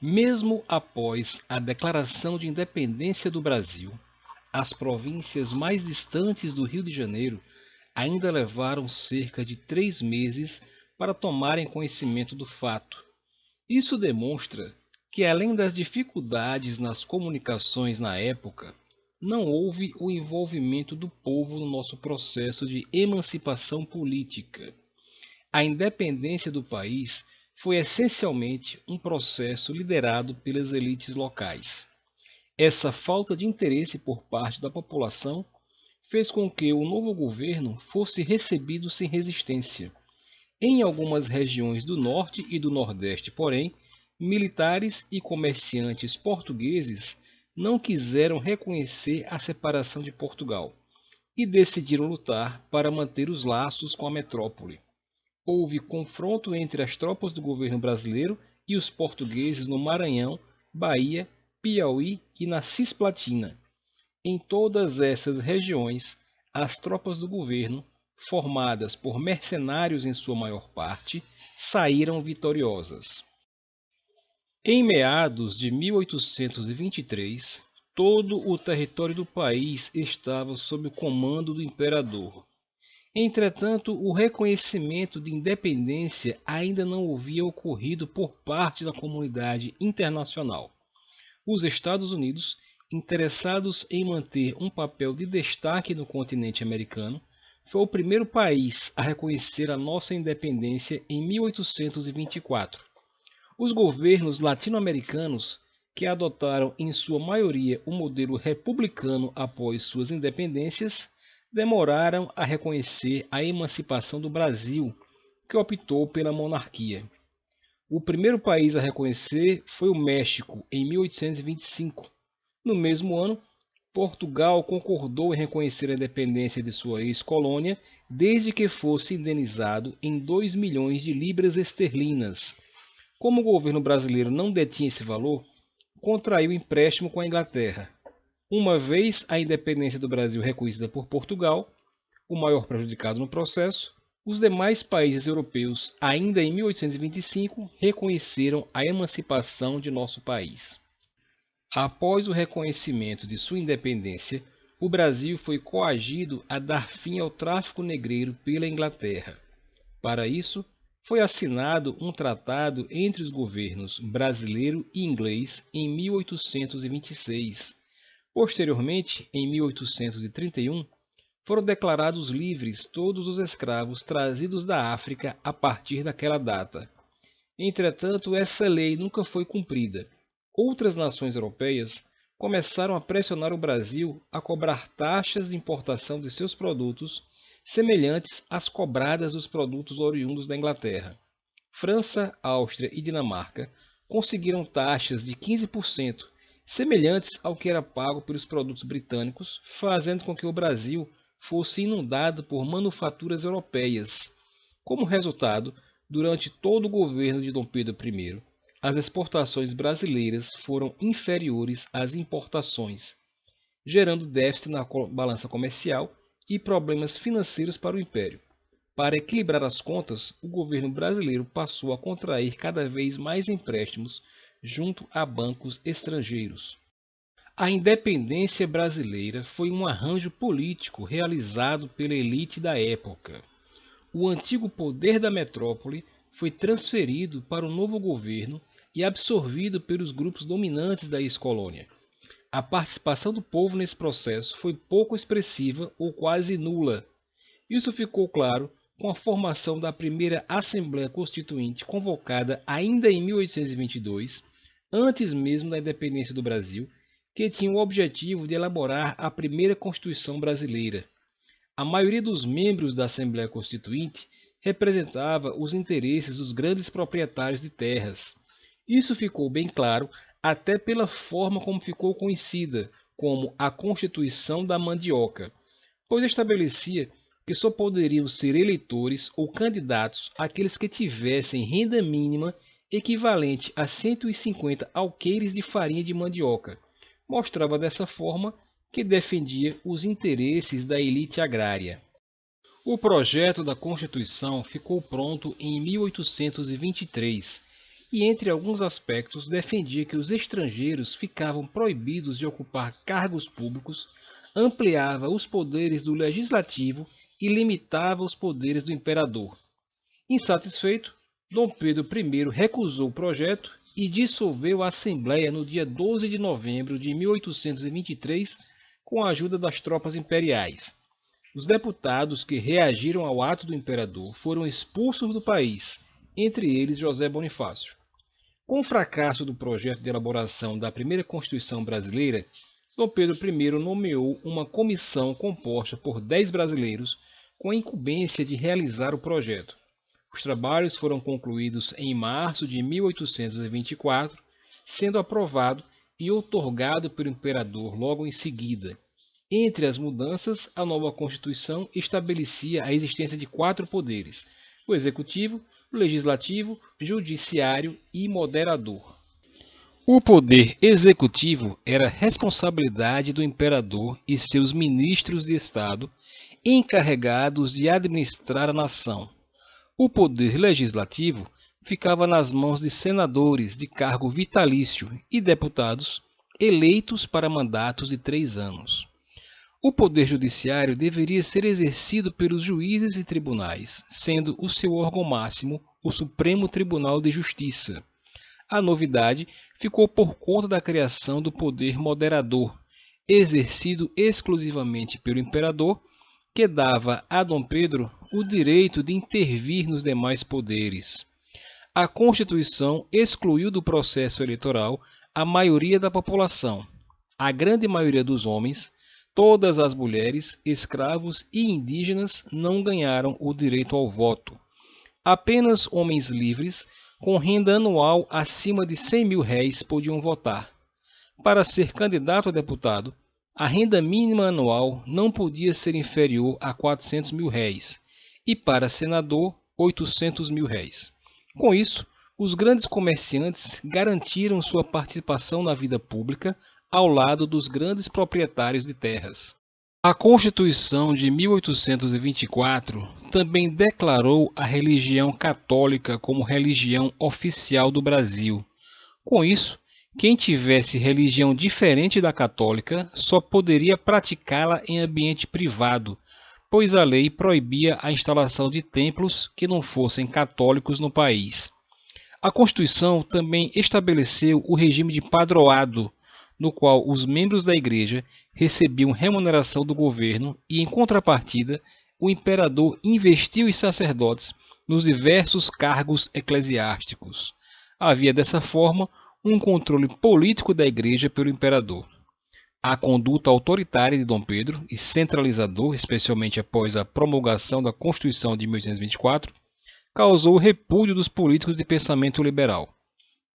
Mesmo após a declaração de independência do Brasil, as províncias mais distantes do Rio de Janeiro ainda levaram cerca de 3 meses para tomarem conhecimento do fato. Isso demonstra que, além das dificuldades nas comunicações na época, não houve o envolvimento do povo no nosso processo de emancipação política. A independência do país foi essencialmente um processo liderado pelas elites locais. Essa falta de interesse por parte da população fez com que o novo governo fosse recebido sem resistência. Em algumas regiões do norte e do nordeste, porém, militares e comerciantes portugueses não quiseram reconhecer a separação de Portugal e decidiram lutar para manter os laços com a metrópole. Houve confronto entre as tropas do governo brasileiro e os portugueses no Maranhão, Bahia, Piauí e na Cisplatina. Em todas essas regiões, as tropas do governo, formadas por mercenários em sua maior parte, saíram vitoriosas. Em meados de 1823, todo o território do país estava sob o comando do imperador. Entretanto, o reconhecimento de independência ainda não havia ocorrido por parte da comunidade internacional. Os Estados Unidos, interessados em manter um papel de destaque no continente americano, foi o primeiro país a reconhecer a nossa independência em 1824. Os governos latino-americanos, que adotaram em sua maioria o modelo republicano após suas independências, demoraram a reconhecer a emancipação do Brasil, que optou pela monarquia. O primeiro país a reconhecer foi o México, em 1825. No mesmo ano, Portugal concordou em reconhecer a independência de sua ex-colônia, desde que fosse indenizado em 2 milhões de libras esterlinas. Como o governo brasileiro não detinha esse valor, contraiu empréstimo com a Inglaterra. Uma vez a independência do Brasil reconhecida por Portugal, o maior prejudicado no processo, os demais países europeus, ainda em 1825, reconheceram a emancipação de nosso país. Após o reconhecimento de sua independência, o Brasil foi coagido a dar fim ao tráfico negreiro pela Inglaterra. Para isso, foi assinado um tratado entre os governos brasileiro e inglês em 1826. Posteriormente, em 1831, foram declarados livres todos os escravos trazidos da África a partir daquela data. Entretanto, essa lei nunca foi cumprida. Outras nações europeias começaram a pressionar o Brasil a cobrar taxas de importação de seus produtos semelhantes às cobradas dos produtos oriundos da Inglaterra. França, Áustria e Dinamarca conseguiram taxas de 15%, semelhantes ao que era pago pelos produtos britânicos, fazendo com que o Brasil fosse inundado por manufaturas europeias. Como resultado, durante todo o governo de Dom Pedro I, as exportações brasileiras foram inferiores às importações, gerando déficit na balança comercial e problemas financeiros para o Império. Para equilibrar as contas, o governo brasileiro passou a contrair cada vez mais empréstimos junto a bancos estrangeiros. A independência brasileira foi um arranjo político realizado pela elite da época. O antigo poder da metrópole foi transferido para o novo governo e absorvido pelos grupos dominantes da ex-colônia. A participação do povo nesse processo foi pouco expressiva ou quase nula. Isso ficou claro com a formação da primeira Assembleia Constituinte, convocada ainda em 1822, antes mesmo da independência do Brasil, que tinha o objetivo de elaborar a primeira Constituição brasileira. A maioria dos membros da Assembleia Constituinte representava os interesses dos grandes proprietários de terras. Isso ficou bem claro até pela forma como ficou conhecida como a Constituição da Mandioca, pois estabelecia que só poderiam ser eleitores ou candidatos aqueles que tivessem renda mínima equivalente a 150 alqueires de farinha de mandioca. Mostrava dessa forma que defendia os interesses da elite agrária. O projeto da Constituição ficou pronto em 1823 e, entre alguns aspectos, defendia que os estrangeiros ficavam proibidos de ocupar cargos públicos, ampliava os poderes do legislativo e limitava os poderes do imperador. Insatisfeito, Dom Pedro I recusou o projeto e dissolveu a Assembleia no dia 12 de novembro de 1823, com a ajuda das tropas imperiais. Os deputados que reagiram ao ato do imperador foram expulsos do país, entre eles José Bonifácio. Com o fracasso do projeto de elaboração da primeira Constituição brasileira, Dom Pedro I nomeou uma comissão composta por 10 brasileiros com a incumbência de realizar o projeto. Os trabalhos foram concluídos em março de 1824, sendo aprovado e outorgado pelo imperador logo em seguida. Entre as mudanças, a nova Constituição estabelecia a existência de 4 poderes: o executivo, o legislativo, judiciário e moderador. O poder executivo era responsabilidade do imperador e seus ministros de Estado, encarregados de administrar a nação. O poder legislativo ficava nas mãos de senadores de cargo vitalício e deputados eleitos para mandatos de 3 anos. O poder judiciário deveria ser exercido pelos juízes e tribunais, sendo o seu órgão máximo o Supremo Tribunal de Justiça. A novidade ficou por conta da criação do poder moderador, exercido exclusivamente pelo imperador, que dava a Dom Pedro o direito de intervir nos demais poderes. A Constituição excluiu do processo eleitoral a maioria da população, a grande maioria dos homens. Todas as mulheres, escravos e indígenas não ganharam o direito ao voto. Apenas homens livres, com renda anual acima de 100 mil réis, podiam votar. Para ser candidato a deputado, a renda mínima anual não podia ser inferior a 400 mil réis, e para senador, 800 mil réis. Com isso, os grandes comerciantes garantiram sua participação na vida pública, ao lado dos grandes proprietários de terras. A Constituição de 1824 também declarou a religião católica como religião oficial do Brasil. Com isso, quem tivesse religião diferente da católica só poderia praticá-la em ambiente privado, pois a lei proibia a instalação de templos que não fossem católicos no país. A Constituição também estabeleceu o regime de padroado, no qual os membros da Igreja recebiam remuneração do governo e, em contrapartida, o imperador investiu os sacerdotes nos diversos cargos eclesiásticos. Havia, dessa forma, um controle político da Igreja pelo imperador. A conduta autoritária de Dom Pedro e centralizador, especialmente após a promulgação da Constituição de 1824, causou o repúdio dos políticos de pensamento liberal.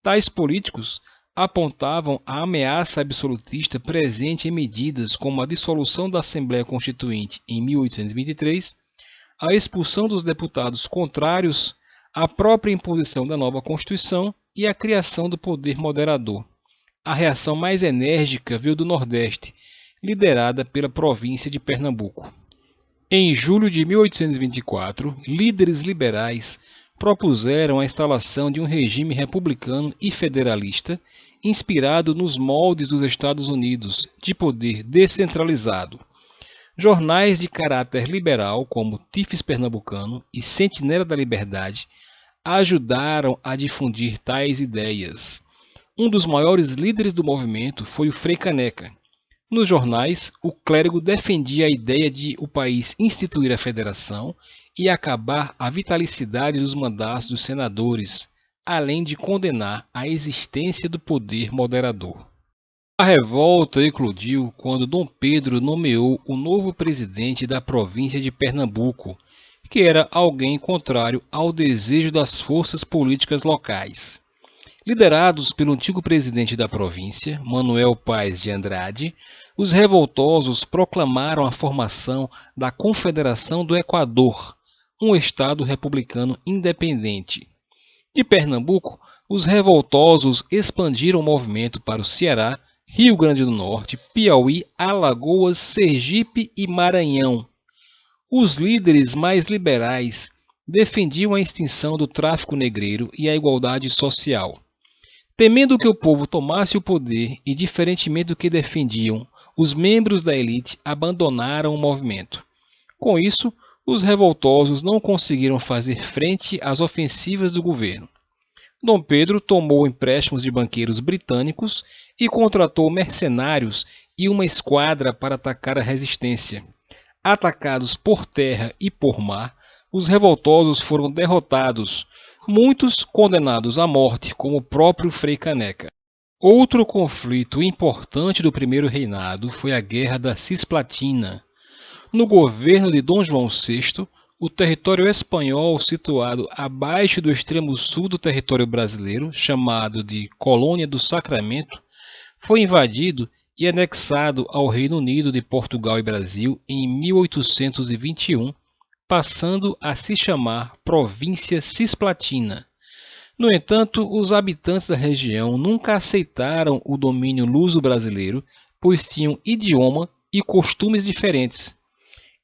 Tais políticos apontavam a ameaça absolutista presente em medidas como a dissolução da Assembleia Constituinte em 1823, a expulsão dos deputados contrários à própria imposição da nova Constituição e a criação do poder moderador. A reação mais enérgica veio do Nordeste, liderada pela província de Pernambuco. Em julho de 1824, líderes liberais propuseram a instalação de um regime republicano e federalista inspirado nos moldes dos Estados Unidos, de poder descentralizado. Jornais de caráter liberal, como Tifes Pernambucano e Sentinela da Liberdade, ajudaram a difundir tais ideias. Um dos maiores líderes do movimento foi o Frei Caneca. Nos jornais, o clérigo defendia a ideia de o país instituir a federação e acabar a vitalicidade dos mandatos dos senadores, além de condenar a existência do poder moderador. A revolta eclodiu quando Dom Pedro nomeou o novo presidente da província de Pernambuco, que era alguém contrário ao desejo das forças políticas locais. Liderados pelo antigo presidente da província, Manuel Paes de Andrade, os revoltosos proclamaram a formação da Confederação do Equador, um estado republicano independente. De Pernambuco, os revoltosos expandiram o movimento para o Ceará, Rio Grande do Norte, Piauí, Alagoas, Sergipe e Maranhão. Os líderes mais liberais defendiam a extinção do tráfico negreiro e a igualdade social. Temendo que o povo tomasse o poder e, diferentemente do que defendiam, os membros da elite abandonaram o movimento. Com isso, os revoltosos não conseguiram fazer frente às ofensivas do governo. Dom Pedro tomou empréstimos de banqueiros britânicos e contratou mercenários e uma esquadra para atacar a resistência. Atacados por terra e por mar, os revoltosos foram derrotados, muitos condenados à morte, como o próprio Frei Caneca. Outro conflito importante do primeiro reinado foi a Guerra da Cisplatina. No governo de Dom João VI, o território espanhol situado abaixo do extremo sul do território brasileiro, chamado de Colônia do Sacramento, foi invadido e anexado ao Reino Unido de Portugal e Brasil em 1821, passando a se chamar Província Cisplatina. No entanto, os habitantes da região nunca aceitaram o domínio luso-brasileiro, pois tinham idioma e costumes diferentes.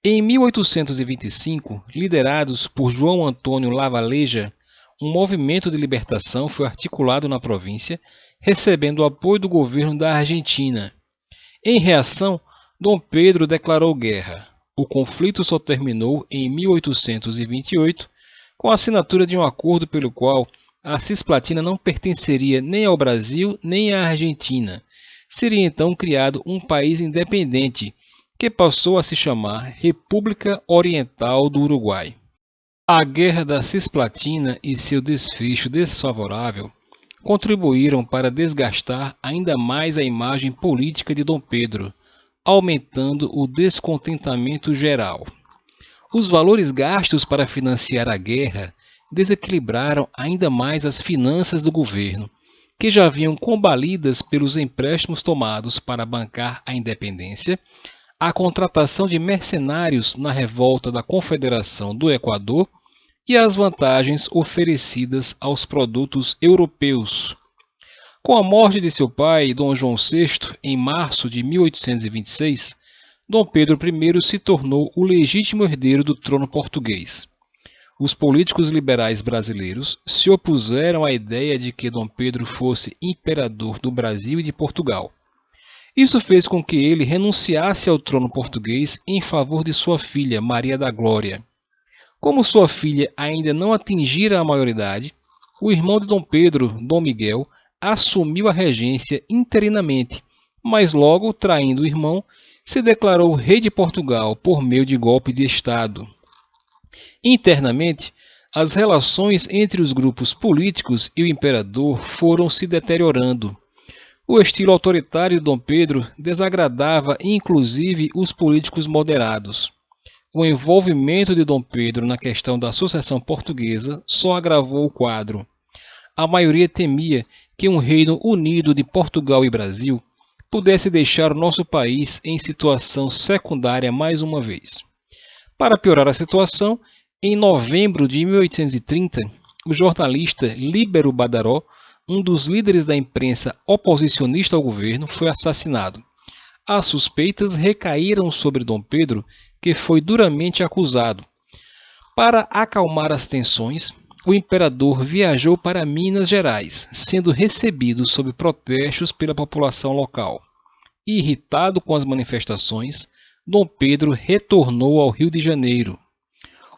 Em 1825, liderados por João Antônio Lavaleja, um movimento de libertação foi articulado na província, recebendo o apoio do governo da Argentina. Em reação, Dom Pedro declarou guerra. O conflito só terminou em 1828, com a assinatura de um acordo pelo qual a Cisplatina não pertenceria nem ao Brasil nem à Argentina. Seria então criado um país independente, que passou a se chamar República Oriental do Uruguai. A Guerra da Cisplatina e seu desfecho desfavorável contribuíram para desgastar ainda mais a imagem política de Dom Pedro, aumentando o descontentamento geral. Os valores gastos para financiar a guerra desequilibraram ainda mais as finanças do governo, que já vinham combalidas pelos empréstimos tomados para bancar a independência, a contratação de mercenários na revolta da Confederação do Equador e as vantagens oferecidas aos produtos europeus. Com a morte de seu pai, Dom João VI, em março de 1826, Dom Pedro I se tornou o legítimo herdeiro do trono português. Os políticos liberais brasileiros se opuseram à ideia de que Dom Pedro fosse imperador do Brasil e de Portugal. Isso fez com que ele renunciasse ao trono português em favor de sua filha, Maria da Glória. Como sua filha ainda não atingira a maioridade, o irmão de Dom Pedro, Dom Miguel, assumiu a regência interinamente, mas logo, traindo o irmão, se declarou rei de Portugal por meio de golpe de Estado. Internamente, as relações entre os grupos políticos e o imperador foram se deteriorando. O estilo autoritário de Dom Pedro desagradava inclusive os políticos moderados. O envolvimento de Dom Pedro na questão da sucessão portuguesa só agravou o quadro. A maioria temia que um reino unido de Portugal e Brasil pudesse deixar o nosso país em situação secundária mais uma vez. Para piorar a situação, em novembro de 1830, o jornalista Líbero Badaró, um dos líderes da imprensa oposicionista ao governo, foi assassinado. As suspeitas recaíram sobre Dom Pedro, que foi duramente acusado. Para acalmar as tensões, o imperador viajou para Minas Gerais, sendo recebido sob protestos pela população local. Irritado com as manifestações, Dom Pedro retornou ao Rio de Janeiro.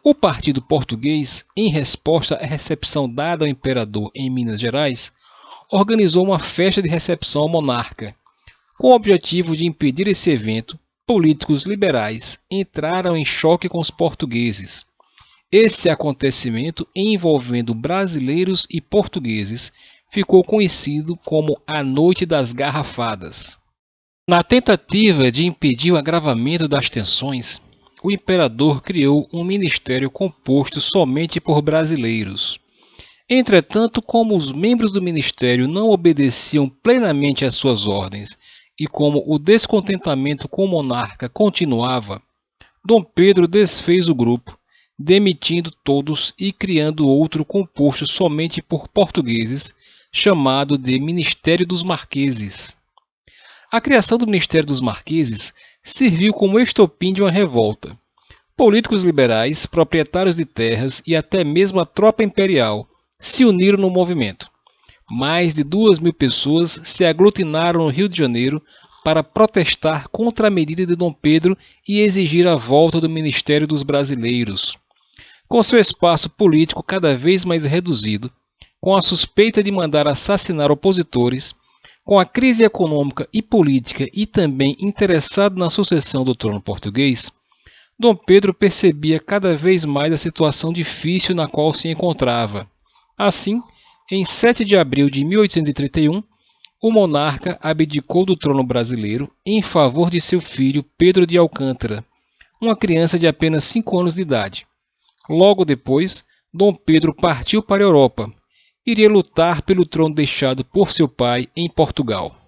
O partido português, em resposta à recepção dada ao imperador em Minas Gerais, organizou uma festa de recepção ao monarca. Com o objetivo de impedir esse evento, políticos liberais entraram em choque com os portugueses. Esse acontecimento, envolvendo brasileiros e portugueses, ficou conhecido como a Noite das Garrafadas. Na tentativa de impedir o agravamento das tensões, o imperador criou um ministério composto somente por brasileiros. Entretanto, como os membros do ministério não obedeciam plenamente às suas ordens e como o descontentamento com o monarca continuava, Dom Pedro desfez o grupo, demitindo todos e criando outro composto somente por portugueses, chamado de Ministério dos Marqueses. A criação do Ministério dos Marqueses serviu como estopim de uma revolta. Políticos liberais, proprietários de terras e até mesmo a tropa imperial se uniram no movimento. Mais de 2.000 pessoas se aglutinaram no Rio de Janeiro para protestar contra a medida de Dom Pedro e exigir a volta do Ministério dos Brasileiros. Com seu espaço político cada vez mais reduzido, com a suspeita de mandar assassinar opositores, com a crise econômica e política e também interessado na sucessão do trono português, Dom Pedro percebia cada vez mais a situação difícil na qual se encontrava. Assim, em 7 de abril de 1831, o monarca abdicou do trono brasileiro em favor de seu filho Pedro de Alcântara, uma criança de apenas 5 anos de idade. Logo depois, Dom Pedro partiu para a Europa. Iria lutar pelo trono deixado por seu pai em Portugal.